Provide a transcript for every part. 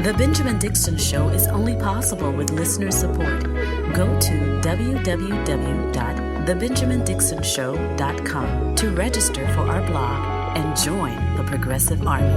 The Benjamin Dixon Show is only possible with listener support. Go to www.thebenjamindixonshow.com to register for our blog and join the Progressive Army.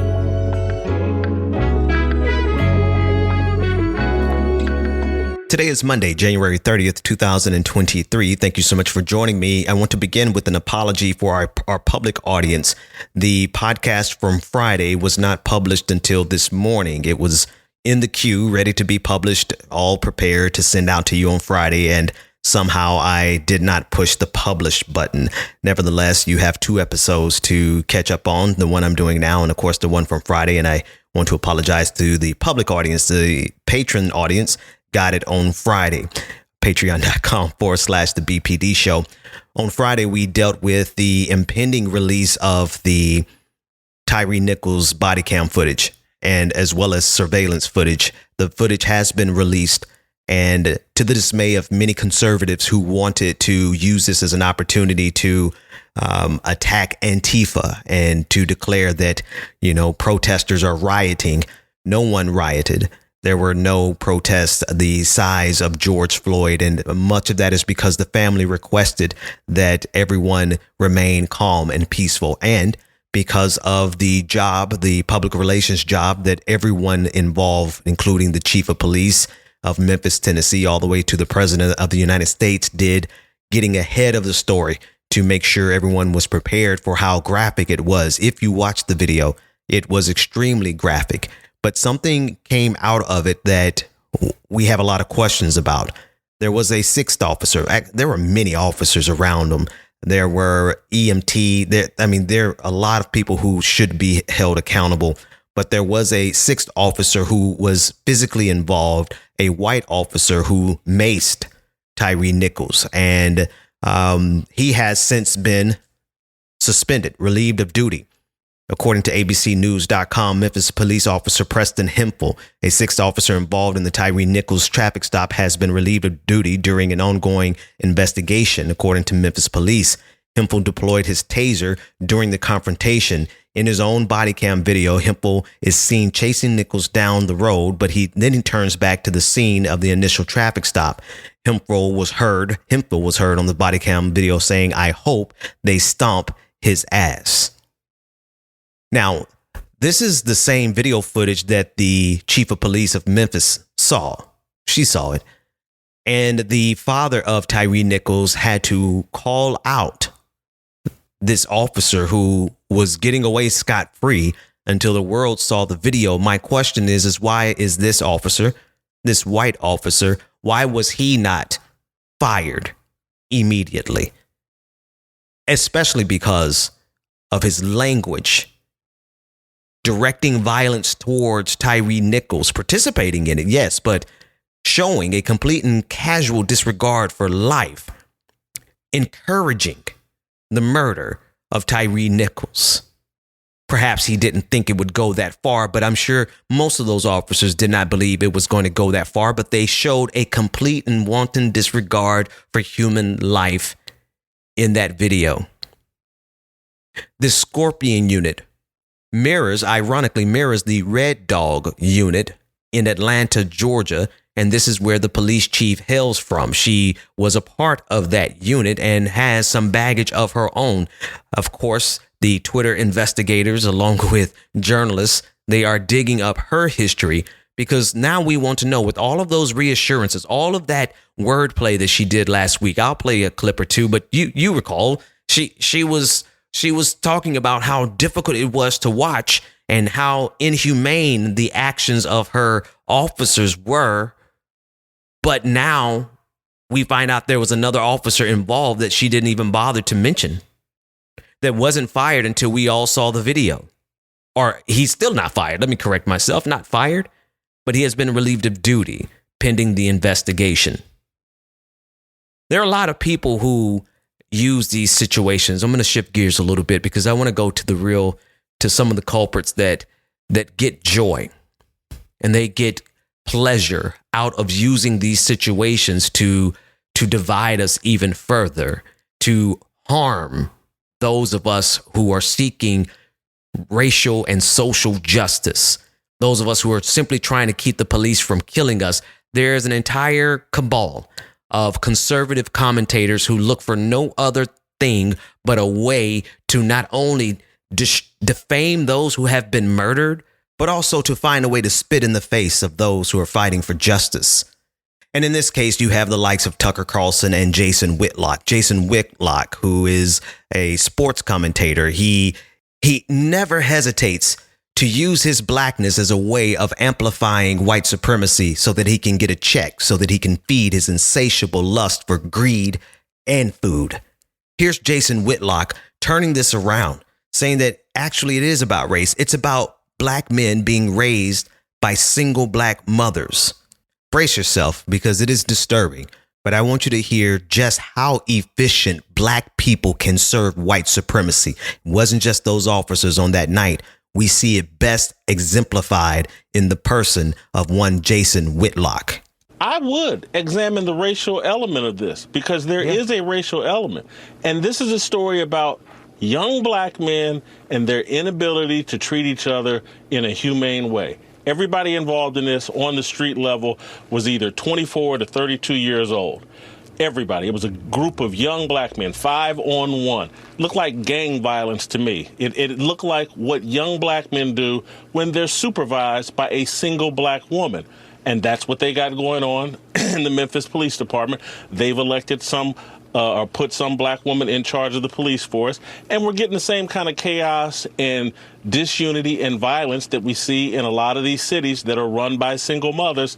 Today is Monday, January 30th, 2023. Thank you so much for joining me. I want to begin with an apology for our public audience. The podcast from Friday was not published until this morning. It was in the queue, ready to be published, all prepared to send out to you on Friday, and somehow I did not push the publish button. Nevertheless, you have 2 episodes to catch up on, the one I'm doing now and, of course, the one from Friday. And I want to apologize to the public audience, the patron audience. Got it on Friday, patreon.com/the BPD show. On Friday, we dealt with the impending release of the Tyre Nichols body cam footage and as well as surveillance footage. The footage has been released, and to the dismay of many conservatives who wanted to use this as an opportunity to attack Antifa and to declare that, protesters are rioting. No one rioted. There were no protests the size of George Floyd, and much of that is because the family requested that everyone remain calm and peaceful, and because of the public relations job that everyone involved, including the chief of police of Memphis, Tennessee, all the way to the president of the United States, did, getting ahead of the story to make sure everyone was prepared for how graphic it was. If you watch the video, it was extremely graphic. But something came out of it that we have a lot of questions about. There was a 6th officer. There were many officers around him. There were EMT. There are a lot of people who should be held accountable. But there was a 6th officer who was physically involved, a white officer who maced Tyre Nichols. And he has since been suspended, relieved of duty. According to ABCnews.com, Memphis police officer Preston Hemphill, a 6th officer involved in the Tyre Nichols traffic stop, has been relieved of duty during an ongoing investigation. According to Memphis police, Hemphill deployed his taser during the confrontation. In his own body cam video, Hemphill is seen chasing Nichols down the road, but then he turns back to the scene of the initial traffic stop. Hemphill was heard on the body cam video saying, "I hope they stomp his ass." Now, this is the same video footage that the chief of police of Memphis saw. She saw it. And the father of Tyre Nichols had to call out this officer who was getting away scot-free until the world saw the video. My question is why is this officer, this white officer, why was he not fired immediately? Especially because of his language. Directing violence towards Tyre Nichols, participating in it, yes, but showing a complete and casual disregard for life, encouraging the murder of Tyre Nichols. Perhaps he didn't think it would go that far, but I'm sure most of those officers did not believe it was going to go that far, but they showed a complete and wanton disregard for human life in that video. This Scorpion unit ironically mirrors the Red Dog unit in Atlanta, Georgia, and this is where the police chief hails from. She was a part of that unit and has some baggage of her own. Of course, the Twitter investigators, along with journalists, they are digging up her history because now we want to know, with all of those reassurances, all of that wordplay that she did last week. I'll play a clip or two, but you recall she was talking about how difficult it was to watch and how inhumane the actions of her officers were. But now we find out there was another officer involved that she didn't even bother to mention, that wasn't fired until we all saw the video. Or he's still not fired. Let me correct myself. Not fired, but he has been relieved of duty pending the investigation. There are a lot of people who use these situations. I'm going to shift gears a little bit because I want to go to some of the culprits that get joy and they get pleasure out of using these situations to divide us even further, to harm those of us who are seeking racial and social justice. those of us who are simply trying to keep the police from killing us, there's an entire cabal of conservative commentators who look for no other thing but a way to not only defame those who have been murdered, but also to find a way to spit in the face of those who are fighting for justice. And in this case, you have the likes of Tucker Carlson and Jason Whitlock. Jason Whitlock, who is a sports commentator, he never hesitates to use his blackness as a way of amplifying white supremacy so that he can get a check, so that he can feed his insatiable lust for greed and food. Here's Jason Whitlock turning this around, saying that actually it is about race. It's about black men being raised by single black mothers. Brace yourself, because it is disturbing, but I want you to hear just how efficient black people can serve white supremacy. It wasn't just those officers on that night. We see it best exemplified in the person of one Jason Whitlock. I would examine the racial element of this, because there is a racial element. And this is a story about young black men and their inability to treat each other in a humane way. Everybody involved in this on the street level was either 24 to 32 years old. Everybody. It was a group of young black men, 5-on-1. Looked like gang violence to me. It looked like what young black men do when they're supervised by a single black woman. And that's what they got going on in the Memphis Police Department. They've elected or put some black woman in charge of the police force. And we're getting the same kind of chaos and disunity and violence that we see in a lot of these cities that are run by single mothers.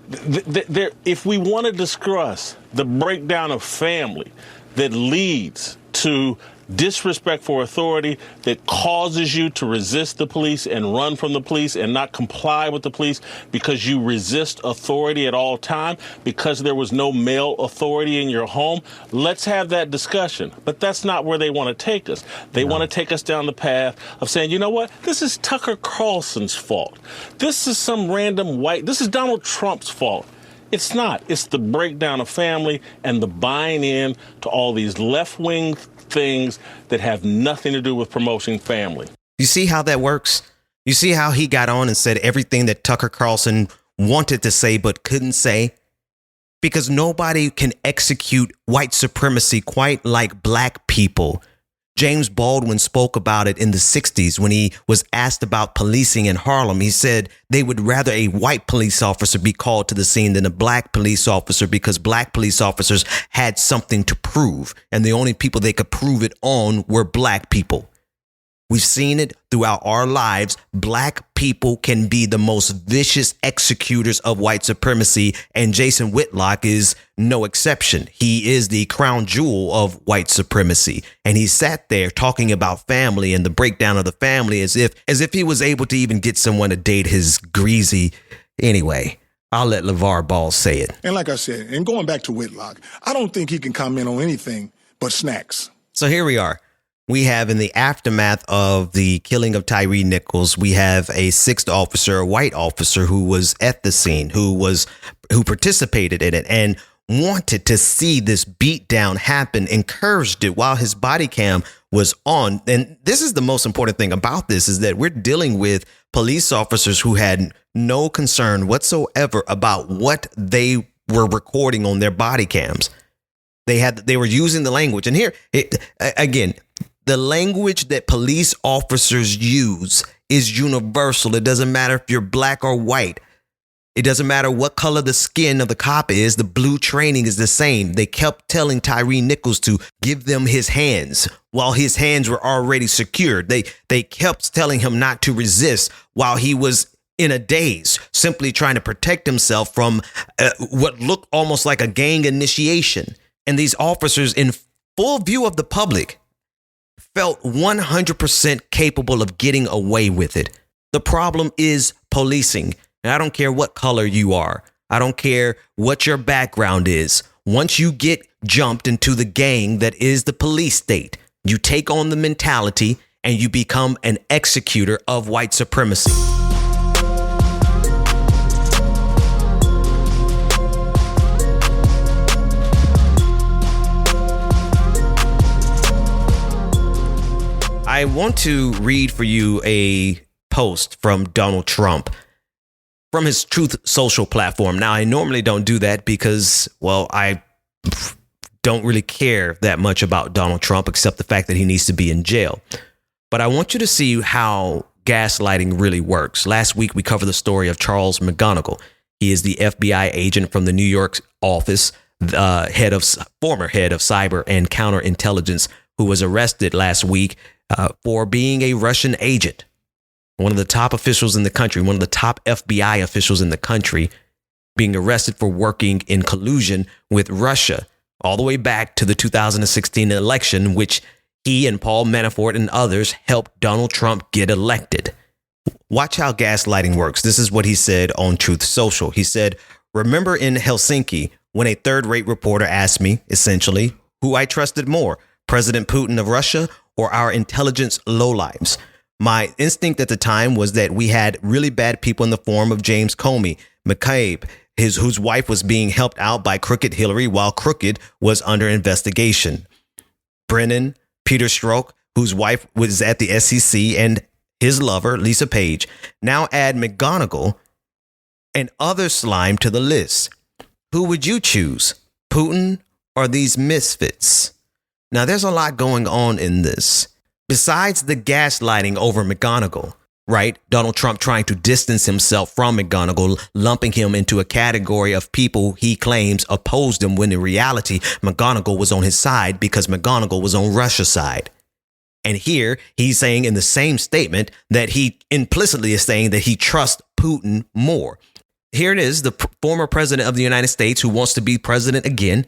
If we want to discuss the breakdown of family that leads to disrespect for authority, that causes you to resist the police and run from the police and not comply with the police because you resist authority at all time, because there was no male authority in your home, let's have that discussion. But that's not where they want to take us. They want to take us down the path of saying, you know what, this is Tucker Carlson's fault. This is some random this is Donald Trump's fault. It's not. It's the breakdown of family and the buying in to all these left-wing things that have nothing to do with promoting family. You see how that works? You see how he got on and said everything that Tucker Carlson wanted to say but couldn't say? Because nobody can execute white supremacy quite like black people. James Baldwin spoke about it in the 60s when he was asked about policing in Harlem. He said they would rather a white police officer be called to the scene than a black police officer, because black police officers had something to prove, and the only people they could prove it on were black people. We've seen it throughout our lives. Black people can be the most vicious executors of white supremacy, and Jason Whitlock is no exception. He is the crown jewel of white supremacy, and he sat there talking about family and the breakdown of the family as if he was able to even get someone to date his greasy. Anyway, I'll let LeVar Ball say it. And like I said, and going back to Whitlock, I don't think he can comment on anything but snacks. So here we are. We have, in the aftermath of the killing of Tyre Nichols, we have a sixth officer, a white officer, who was at the scene, who participated in it and wanted to see this beatdown happen, encouraged it while his body cam was on. And this is the most important thing about this, is that we're dealing with police officers who had no concern whatsoever about what they were recording on their body cams. They were using the language. And here, again, the language that police officers use is universal. It doesn't matter if you're black or white. It doesn't matter what color the skin of the cop is. The blue training is the same. They kept telling Tyre Nichols to give them his hands while his hands were already secured. They kept telling him not to resist while he was in a daze, simply trying to protect himself from what looked almost like a gang initiation. And these officers, in full view of the public, felt 100% capable of getting away with it. The problem is policing. And I don't care what color you are. I don't care what your background is. Once you get jumped into the gang that is the police state, you take on the mentality and you become an executor of white supremacy. I want to read for you a post from Donald Trump. from his Truth Social platform. Now, I normally don't do that because, well, I don't really care that much about Donald Trump, except the fact that he needs to be in jail. But I want you to see how gaslighting really works. Last week, we covered the story of Charles McGonigal. He is the FBI agent from the New York office, former head of cyber and counterintelligence, who was arrested last week for being a Russian agent. One of the top officials in the country, one of the top FBI officials in the country, being arrested for working in collusion with Russia all the way back to the 2016 election, which he and Paul Manafort and others helped Donald Trump get elected. Watch how gaslighting works. This is what he said on Truth Social. He said, "Remember in Helsinki when a third-rate reporter asked me, essentially, who I trusted more, President Putin of Russia or our intelligence lowlives? My instinct at the time was that we had really bad people in the form of James Comey, McCabe, whose wife was being helped out by Crooked Hillary while Crooked was under investigation. Brennan, Peter Strzok, whose wife was at the SEC, and his lover, Lisa Page. Now add McGonigal and other slime to the list. Who would you choose, Putin or these misfits?" Now, there's a lot going on in this. Besides the gaslighting over McGonigal, right? Donald Trump trying to distance himself from McGonigal, lumping him into a category of people he claims opposed him, when in reality, McGonigal was on his side because McGonigal was on Russia's side. And here he's saying in the same statement that he implicitly is saying that he trusts Putin more. Here it is, the former president of the United States who wants to be president again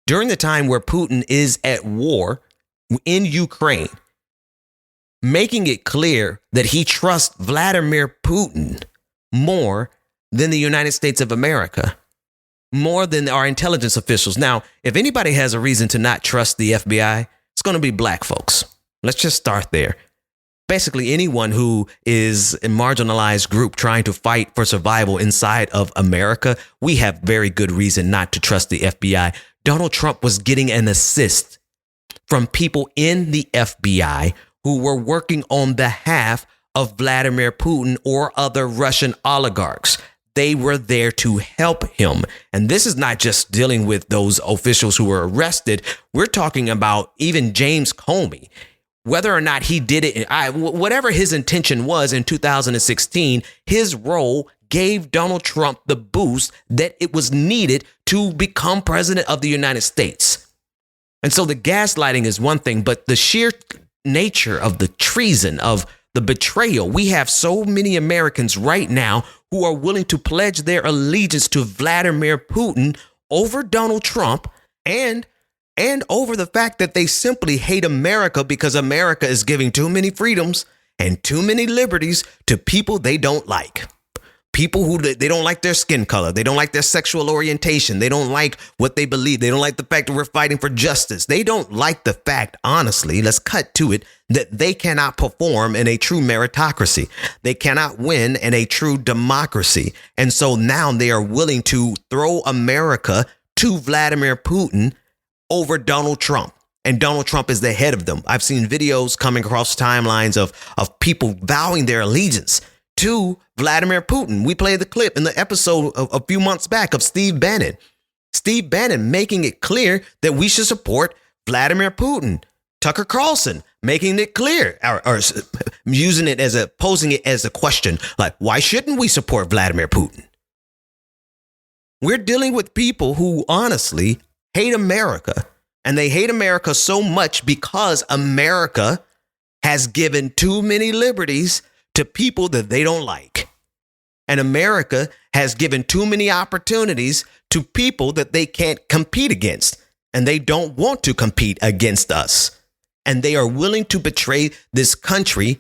during the time where Putin is at war in Ukraine, making it clear that he trusts Vladimir Putin more than the United States of America, more than our intelligence officials. Now, if anybody has a reason to not trust the FBI, it's going to be black folks. Let's just start there. Basically, anyone who is a marginalized group trying to fight for survival inside of America, we have very good reason not to trust the FBI. Donald Trump was getting an assist from people in the FBI who were working on behalf of Vladimir Putin or other Russian oligarchs. They were there to help him. And this is not just dealing with those officials who were arrested. We're talking about even James Comey. Whether or not he did it, whatever his intention was in 2016, his role gave Donald Trump the boost that it was needed to become president of the United States. And so the gaslighting is one thing, but the sheer nature of the treason, of the betrayal. We have so many Americans right now who are willing to pledge their allegiance to Vladimir Putin over Donald Trump and over the fact that they simply hate America because America is giving too many freedoms and too many liberties to people they don't like. People who they don't like their skin color. They don't like their sexual orientation. They don't like what they believe. They don't like the fact that we're fighting for justice. They don't like the fact, honestly, let's cut to it, that they cannot perform in a true meritocracy. They cannot win in a true democracy. And so now they are willing to throw America to Vladimir Putin over Donald Trump. And Donald Trump is the head of them. I've seen videos coming across timelines of people vowing their allegiance to Vladimir Putin. We played the clip in the episode of a few months back of Steve Bannon. Steve Bannon making it clear that we should support Vladimir Putin. Tucker Carlson making it clear, or using it as posing it as a question, like, why shouldn't we support Vladimir Putin? We're dealing with people who honestly hate America, and they hate America so much because America has given too many liberties to people that they don't like. And America has given too many opportunities to people that they can't compete against. And they don't want to compete against us. And they are willing to betray this country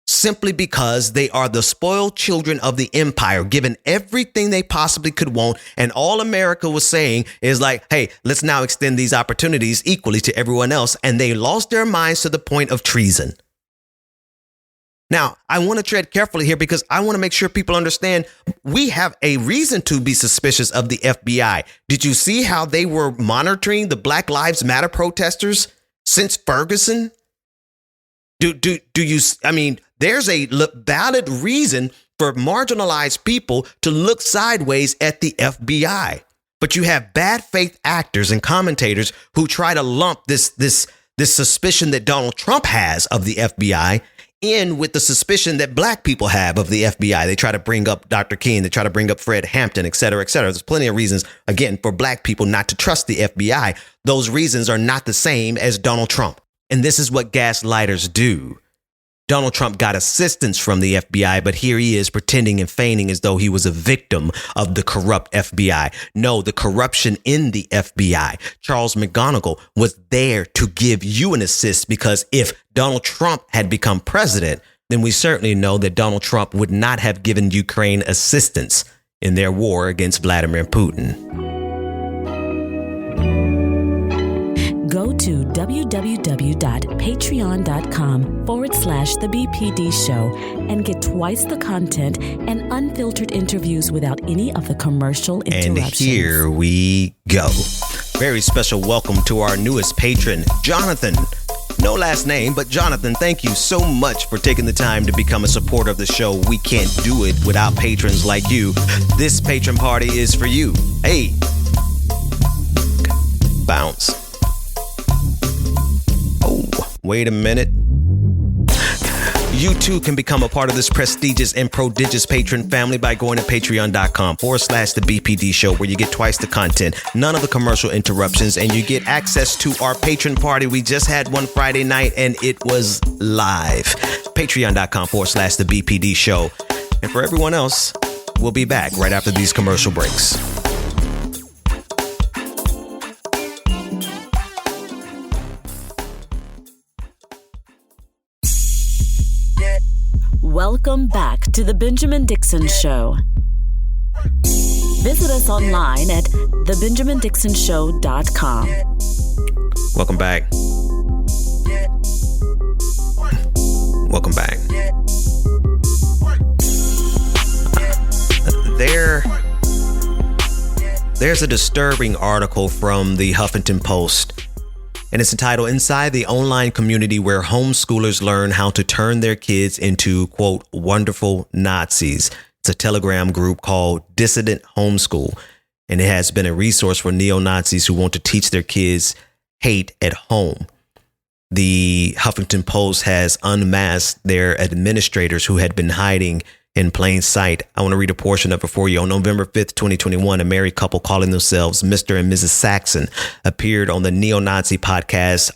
simply because they are the spoiled children of the empire, given everything they possibly could want. And all America was saying is like, hey, let's now extend these opportunities equally to everyone else. And they lost their minds to the point of treason. Now, I want to tread carefully here because I want to make sure people understand we have a reason to be suspicious of the FBI. Did you see how they were monitoring the Black Lives Matter protesters since Ferguson? there's a valid reason for marginalized people to look sideways at the FBI. But you have bad faith actors and commentators who try to lump this suspicion that Donald Trump has of the FBI in with the suspicion that black people have of the FBI. They try to bring up Dr. King. They try to bring up Fred Hampton, et cetera, et cetera. There's plenty of reasons, again, for black people not to trust the FBI. Those reasons are not the same as Donald Trump. And this is what gaslighters do. Donald Trump got assistance from the FBI, but here he is pretending and feigning as though he was a victim of the corrupt FBI. No, the corruption in the FBI. Charles McGonigal was there to give you an assist, because if Donald Trump had become president, then we certainly know that Donald Trump would not have given Ukraine assistance in their war against Vladimir Putin. Go to www.patreon.com/The BPD Show and get twice the content and unfiltered interviews without any of the commercial interruptions. And here we go. Very special welcome to our newest patron, Jonathan. No last name, but Jonathan, thank you so much for taking the time to become a supporter of the show. We can't do it without patrons like you. This patron party is for you. Hey. Bounce. Oh, wait a minute. You too can become a part of this prestigious and prodigious patron family by going to patreon.com/The BPD Show, where you get twice the content, none of the commercial interruptions, and you get access to our patron party. We just had one Friday night and it was live. Patreon.com/The BPD Show. And for everyone else, we'll be back right after these commercial breaks. Welcome back to The Benjamin Dixon Show. Visit us online at thebenjamindixonshow.com. Welcome back. Welcome back. There's a disturbing article from the Huffington Post, and it's entitled "Inside the Online Community Where Homeschoolers Learn How to Turn Their Kids into, quote, wonderful Nazis." It's a Telegram group called Dissident Homeschool, and it has been a resource for neo-Nazis who want to teach their kids hate at home. The Huffington Post has unmasked their administrators who had been hiding in plain sight. I want to read a portion of it for you. On November 5th, 2021, a married couple calling themselves Mr. and Mrs. Saxon appeared on the neo-Nazi podcast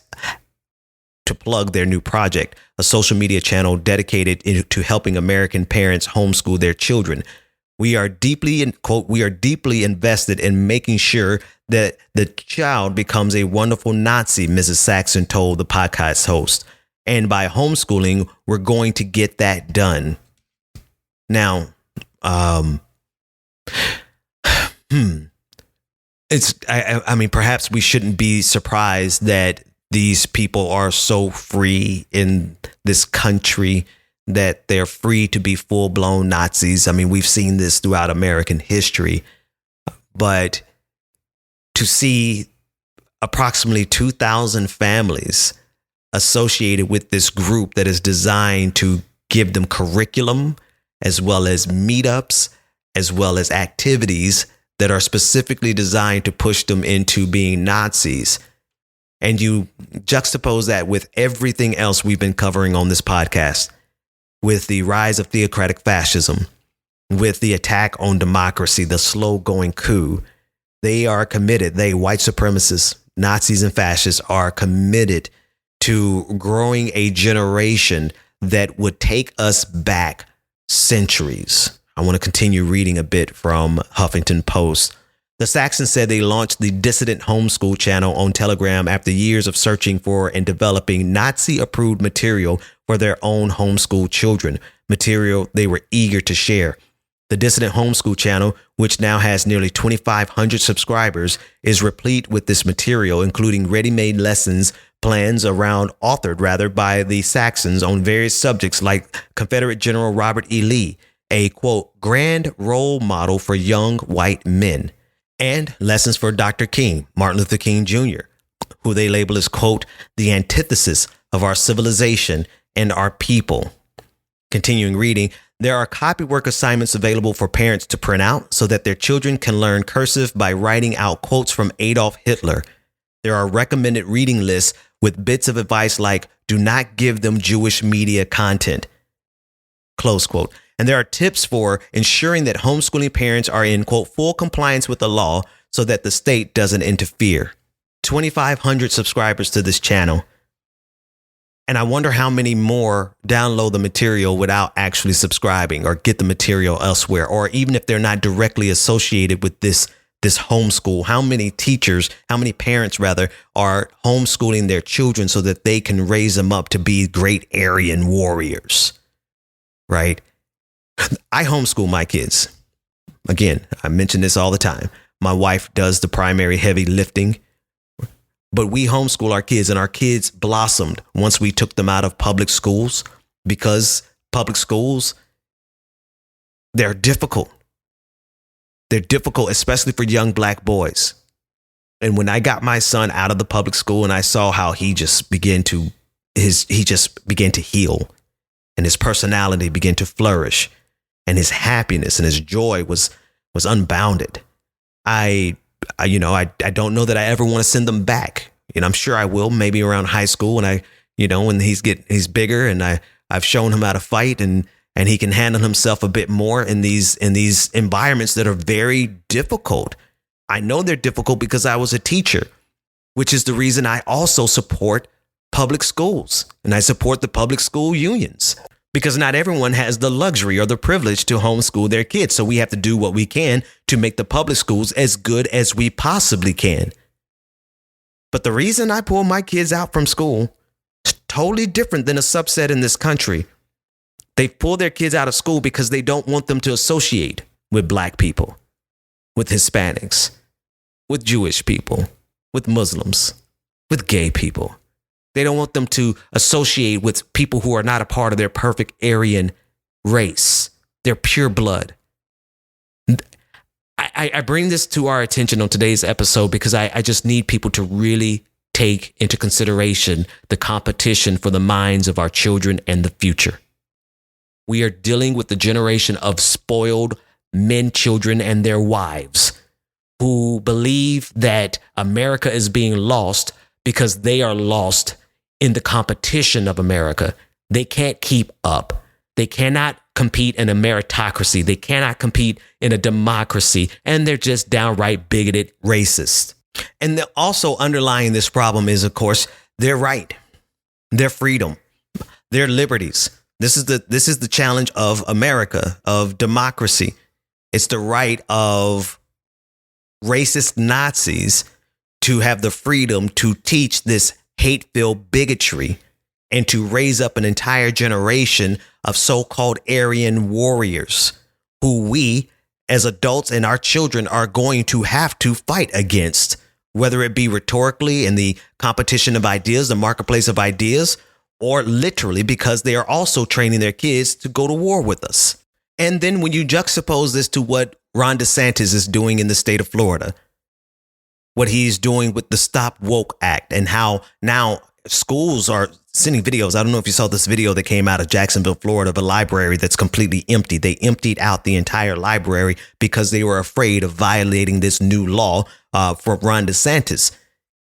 to plug their new project, a social media channel dedicated to helping American parents homeschool their children. We are deeply invested in making sure that the child becomes a wonderful Nazi, Mrs. Saxon told the podcast host. And by homeschooling, we're going to get that done. Now, perhaps we shouldn't be surprised that these people are so free in this country, that they're free to be full-blown Nazis. I mean, we've seen this throughout American history, but to see approximately 2,000 families associated with this group that is designed to give them curriculum, as well as meetups, as well as activities that are specifically designed to push them into being Nazis. And you juxtapose that with everything else we've been covering on this podcast, with the rise of theocratic fascism, with the attack on democracy, the slow-going coup. They are committed. White supremacists, Nazis and fascists, are committed to growing a generation that would take us back centuries. I want to continue reading a bit from Huffington Post. The Saxons said they launched the Dissident Homeschool channel on Telegram after years of searching for and developing Nazi-approved material for their own homeschool children, material they were eager to share. The Dissident Homeschool channel, which now has nearly 2,500 subscribers, is replete with this material, including ready-made lessons authored by the Saxons on various subjects like Confederate General Robert E. Lee, a, quote, grand role model for young white men, and lessons for Dr. King, Martin Luther King Jr., who they label as, quote, the antithesis of our civilization and our people. Continuing reading, there are copywork assignments available for parents to print out so that their children can learn cursive by writing out quotes from Adolf Hitler. There are recommended reading lists with bits of advice like, do not give them Jewish media content, close quote. And there are tips for ensuring that homeschooling parents are in, quote, full compliance with the law so that the state doesn't interfere. 2,500 subscribers to this channel. And I wonder how many more download the material without actually subscribing or get the material elsewhere, or even if they're not directly associated with this homeschool. How many teachers, how many parents rather, are homeschooling their children so that they can raise them up to be great Aryan warriors, right? I homeschool my kids. Again, I mention this all the time. My wife does the primary heavy lifting. But we homeschool our kids, and our kids blossomed once we took them out of public schools, because public schools, they're difficult. They're difficult, especially for young black boys. And when I got my son out of the public school and I saw how he just began to heal, and his personality began to flourish, and his happiness and his joy was unbounded. I don't know that I ever want to send them back. And I'm sure I will, maybe around high school when when he's bigger and I've shown him how to fight and he can handle himself a bit more in these environments that are very difficult. I know they're difficult because I was a teacher, which is the reason I also support public schools and I support the public school unions. Because not everyone has the luxury or the privilege to homeschool their kids. So we have to do what we can to make the public schools as good as we possibly can. But the reason I pull my kids out from school is totally different than a subset in this country. They pull their kids out of school because they don't want them to associate with black people, with Hispanics, with Jewish people, with Muslims, with gay people. They don't want them to associate with people who are not a part of their perfect Aryan race, their pure blood. I bring this to our attention on today's episode because I just need people to really take into consideration the competition for the minds of our children and the future. We are dealing with the generation of spoiled men, children, and their wives who believe that America is being lost because they are lost in the competition of America. They can't keep up. They cannot compete in a meritocracy. They cannot compete in a democracy. And they're just downright bigoted, racist. And also underlying this problem is, of course, their right, their freedom, their liberties. This is the challenge of America, of democracy. It's the right of racist Nazis to have the freedom to teach this hate-filled bigotry and to raise up an entire generation of so-called Aryan warriors who we as adults and our children are going to have to fight against, whether it be rhetorically in the competition of ideas, the marketplace of ideas, or literally because they are also training their kids to go to war with us. And then when you juxtapose this to what Ron DeSantis is doing in the state of Florida, what he's doing with the Stop Woke Act, and how now schools are sending videos. I don't know if you saw this video that came out of Jacksonville, Florida, of a library that's completely empty. They emptied out the entire library because they were afraid of violating this new law for Ron DeSantis.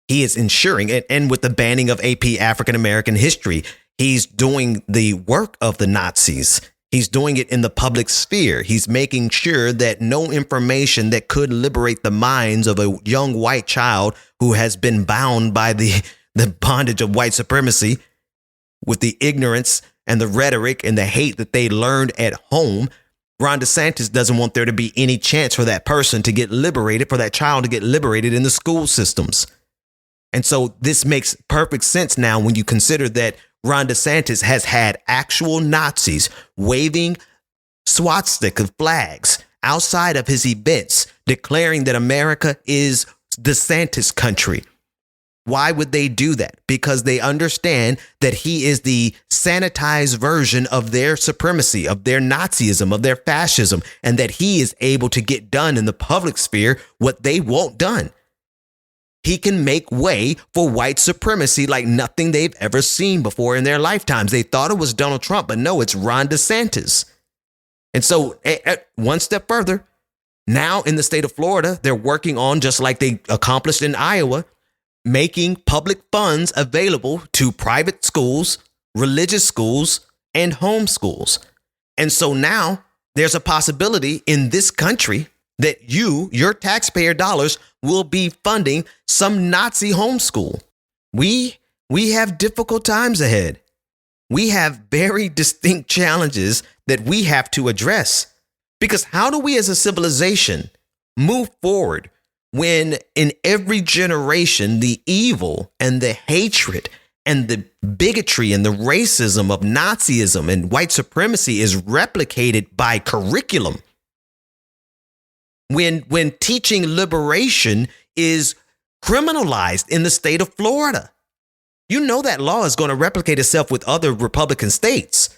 He is ensuring, and with the banning of AP African American history, he's doing the work of the Nazis. He's doing it in the public sphere. He's making sure that no information that could liberate the minds of a young white child who has been bound by the bondage of white supremacy with the ignorance and the rhetoric and the hate that they learned at home. Ron DeSantis doesn't want there to be any chance for that person to get liberated, for that child to get liberated in the school systems. And so this makes perfect sense now when you consider that Ron DeSantis has had actual Nazis waving swastika flags outside of his events, declaring that America is DeSantis country. Why would they do that? Because they understand that he is the sanitized version of their supremacy, of their Nazism, of their fascism, and that he is able to get done in the public sphere what they want done. he can make way for white supremacy like nothing they've ever seen before in their lifetimes. They thought it was Donald Trump, but no, it's Ron DeSantis. And so one step further, now in the state of Florida, they're working on, just like they accomplished in Iowa, making public funds available to private schools, religious schools, and homeschools. And so now there's a possibility in this country that your taxpayer dollars will be funding some Nazi homeschool. We have difficult times ahead. We have very distinct challenges that we have to address. Because how do we as a civilization move forward when in every generation the evil and the hatred and the bigotry and the racism of Nazism and white supremacy is replicated by curriculum? When teaching liberation is criminalized in the state of Florida. You know that law is going to replicate itself with other Republican states.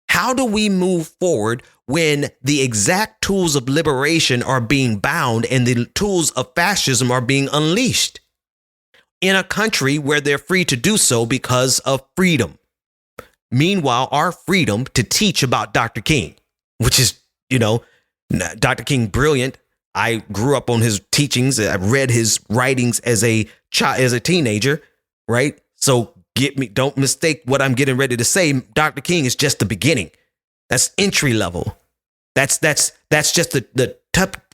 How do we move forward when the exact tools of liberation are being bound and the tools of fascism are being unleashed in a country where they're free to do so because of freedom? Meanwhile, our freedom to teach about Dr. King, which is, Dr. King, brilliant. I grew up on his teachings. I read his writings as a teenager, right? So don't mistake what I'm getting ready to say. Dr. King is just the beginning. That's entry level. That's just the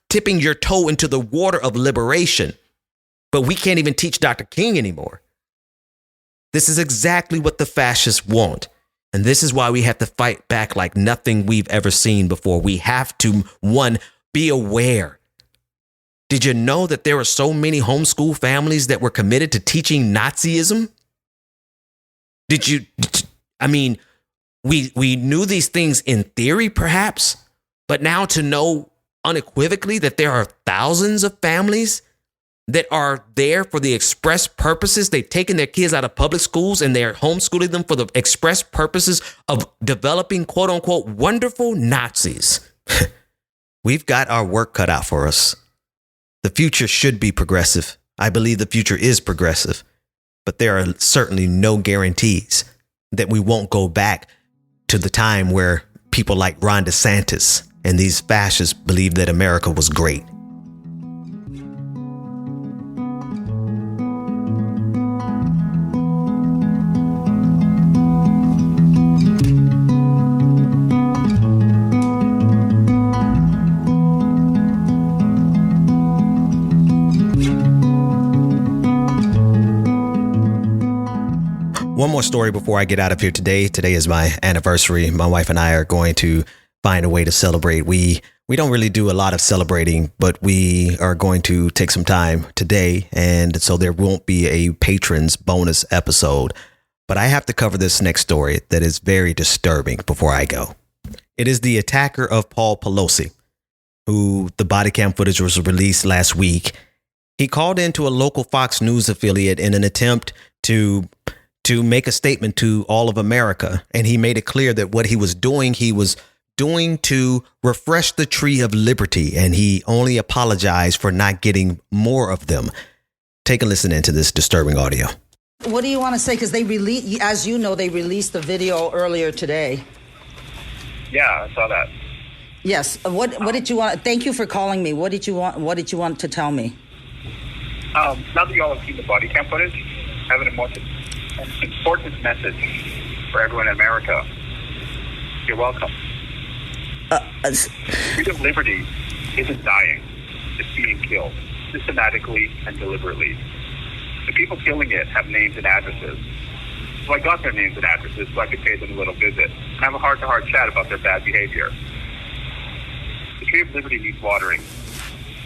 tipping your toe into the water of liberation. But we can't even teach Dr. King anymore. This is exactly what the fascists want. And this is why we have to fight back like nothing we've ever seen before. We have to, one, be aware. Did you know that there are so many homeschool families that were committed to teaching Nazism? We knew these things in theory, perhaps, but now to know unequivocally that there are thousands of families that are there for the express purposes. They've taken their kids out of public schools and they're homeschooling them for the express purposes of developing, quote unquote, wonderful Nazis. We've got our work cut out for us. The future should be progressive. I believe the future is progressive, but there are certainly no guarantees that we won't go back to the time where people like Ron DeSantis and these fascists believed that America was great. One more story before I get out of here today. Today is my anniversary. My wife and I are going to find a way to celebrate. We don't really do a lot of celebrating, but we are going to take some time today. And so there won't be a patrons bonus episode. But I have to cover this next story that is very disturbing before I go. It is the attacker of Paul Pelosi, who the body cam footage was released last week. He called into a local Fox News affiliate in an attempt to make a statement to all of America. And he made it clear that what he was doing to refresh the tree of liberty. And he only apologized for not getting more of them. Take a listen into this disturbing audio. What do you want to say? Because they released the video earlier today. Yeah, I saw that. Yes. What did you want? Thank you for calling me. What did you want to tell me? Now that you all have seen the body cam footage, I have an important message for everyone in America. You're welcome. Freedom of liberty isn't dying. It's being killed, systematically and deliberately. The people killing it have names and addresses. So I got their names and addresses so I could pay them a little visit and have a heart-to-heart chat about their bad behavior. The tree of liberty needs watering.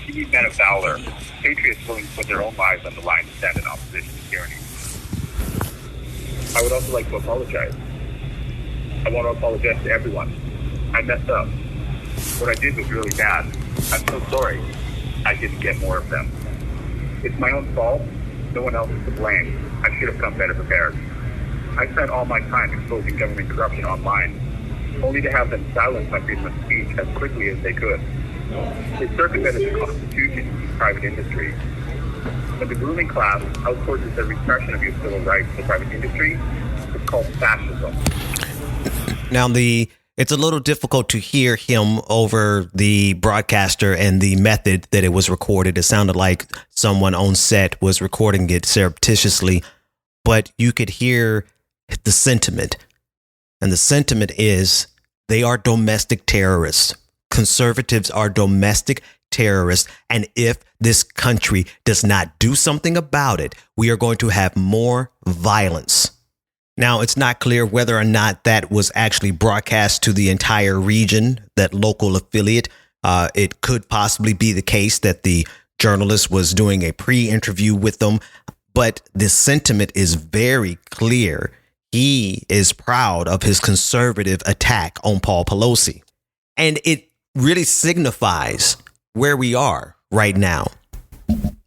You need men of valor, patriots willing to put their own lives on the line to stand in opposition to tyranny. I would also like to apologize. I want to apologize to everyone. I messed up. What I did was really bad. I'm so sorry I didn't get more of them. It's my own fault. No one else is to blame. I should have come better prepared. I spent all my time exposing government corruption online, only to have them silence my freedom of speech as quickly as they could. They circumvented the Constitution and private industry. When the ruling class outsources the repression of your civil rights to private industry, it's called fascism. Now, it's a little difficult to hear him over the broadcaster and the method that it was recorded. It sounded like someone on set was recording it surreptitiously, but you could hear the sentiment. And the sentiment is they are domestic terrorists. Conservatives are domestic terrorists. And if this country does not do something about it, we are going to have more violence. Now, it's not clear whether or not that was actually broadcast to the entire region, that local affiliate. It could possibly be the case that the journalist was doing a pre-interview with them, but the sentiment is very clear. He is proud of his conservative attack on Paul Pelosi, and it really signifies where we are right now.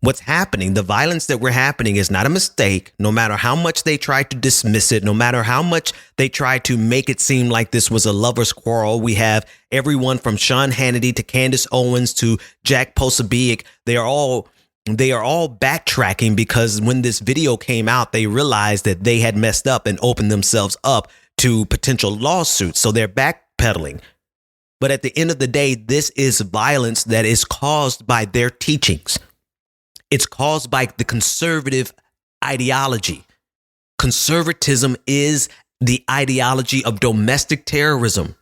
What's happening, the violence that we're happening is not a mistake, no matter how much they try to dismiss it, no matter how much they try to make it seem like this was a lover's quarrel. We have everyone from Sean Hannity to Candace Owens to Jack Posobiec. They are all backtracking because when this video came out, they realized that they had messed up and opened themselves up to potential lawsuits. So they're backpedaling. But at the end of the day, this is violence that is caused by their teachings. It's caused by the conservative ideology. Conservatism is the ideology of domestic terrorism.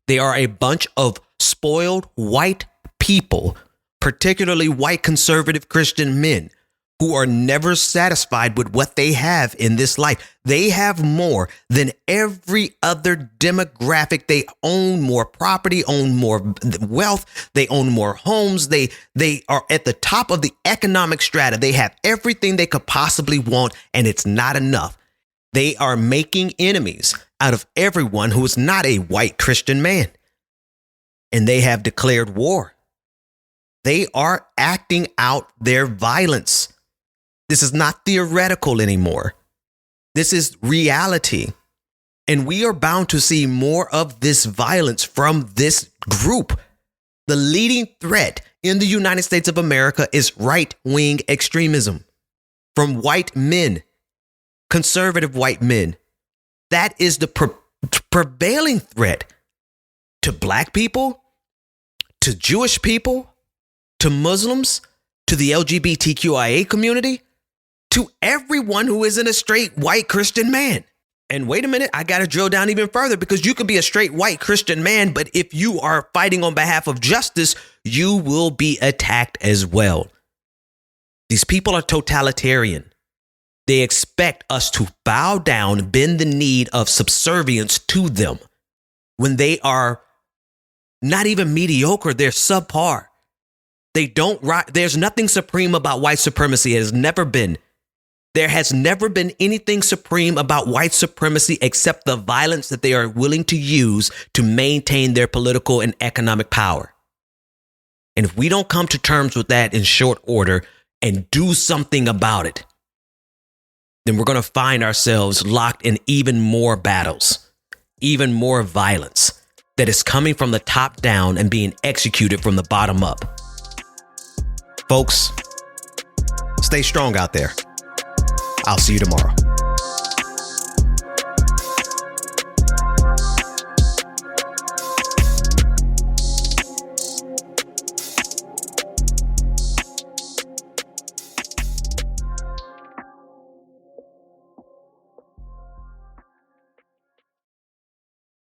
They are a bunch of spoiled white people, particularly white conservative Christian men, who are never satisfied with what they have in this life. They have more than every other demographic. They own more property, own more wealth. They own more homes. They are at the top of the economic strata. They have everything they could possibly want, and it's not enough. They are making enemies out of everyone who is not a white Christian man. And they have declared war. They are acting out their violence. This is not theoretical anymore. This is reality. And we are bound to see more of this violence from this group. The leading threat in the United States of America is right-wing extremism from white men, conservative white men. That is the prevailing threat to black people, to Jewish people, to Muslims, to the LGBTQIA community, to everyone who isn't a straight white Christian man. And wait a minute, I got to drill down even further, because you could be a straight white Christian man, but if you are fighting on behalf of justice, you will be attacked as well. These people are totalitarian. They expect us to bow down, bend the knee of subservience to them when they are not even mediocre, they're subpar. There's nothing supreme about white supremacy. It has never been. There has never been anything supreme about white supremacy except the violence that they are willing to use to maintain their political and economic power. And if we don't come to terms with that in short order and do something about it, then we're going to find ourselves locked in even more battles, even more violence that is coming from the top down and being executed from the bottom up. Folks, stay strong out there. I'll see you tomorrow.